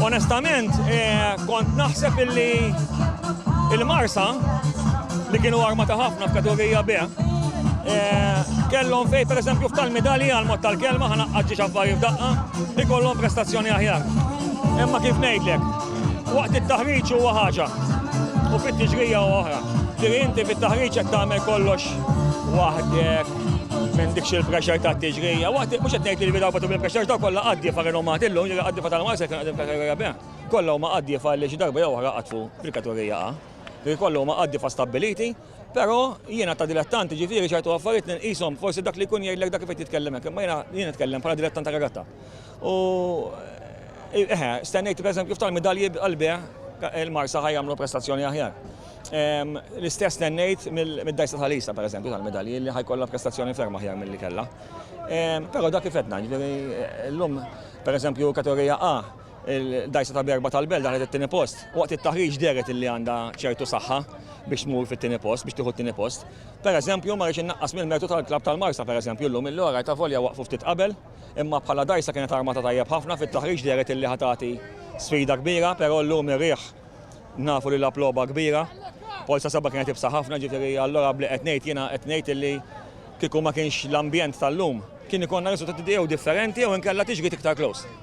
Onestament, kont naħseb illi il-Marsa li kienu armata ħafna f'kategorija B, kellhom fej pereżempju f'tal-medalji għal mod tal-kelma ħanaqqaġġi x'affarijiet f'daqqa ikollhom prestazzjoni aħjar. Imma kif ngħidlek, waqt it-taħriġ huwa ħaġa u fit-tiġrija huwa oħra. Ġifieri inti fit-taħriġ qed tagħmel kollox waħdek m'għandekx il-pressure tat-tiġrija. Waqt mhux qed ngħid li bidgħu bil-pressure daw kollha qaddifa renommat illum, qaddifa tal-Marsa kien qegħdin fil-kategorija B. Kollha huma qaddifa li xi darba jew oħra qatfu fil-kategorija A. Kollu ma għaddi fa' stability, pero jiena ta' dilettanti ġifieri ċertu affarijiet nqishom forsi dak li jkun jgħidlek dak kif titkellem hekk, imma jiena nitkellem bħala dilettant ta' regatta. U stennejt pereżempju f'tal-medalji qalbi il-Marsa ħajjagħmlu prestazzjoni aħjar. L-istess stennejt mid-Dajsa tal-Isa pereżempju tal-medalji li ħajkollha prestazzjoni ferma aħjar milli kellha. Però dak kif qedna, ġifieri llum pereżempju kategorija A il-Dajsa ta' Berba tal-Belt daħlet it-tieni post. Waqt it-taħriġ deret illi għandha ċertu saħħa biex tmur fit-tieni post, biex tieħu t-tieni post. Pereżempju ma rridx innaqqas mill-mertu tal-klabb tal-Marsa pereżempju llum il-lora ta' volja waqfu ftit qabel, imma bħala Dajsa kienet armata tajjeb ħafna fit-taħriġ deret illi ħatati sfida kbira, però llum ir-riħ nafu li l-aploba kbira. Polsa seba kienet ibsa ħafna, ġifieri allura bli qed ngħid jiena qed ngħid illi kieku ma kienx l-ambjent tal-lum kien ikollna riżultati differenti jew inkella tiġri iktar close.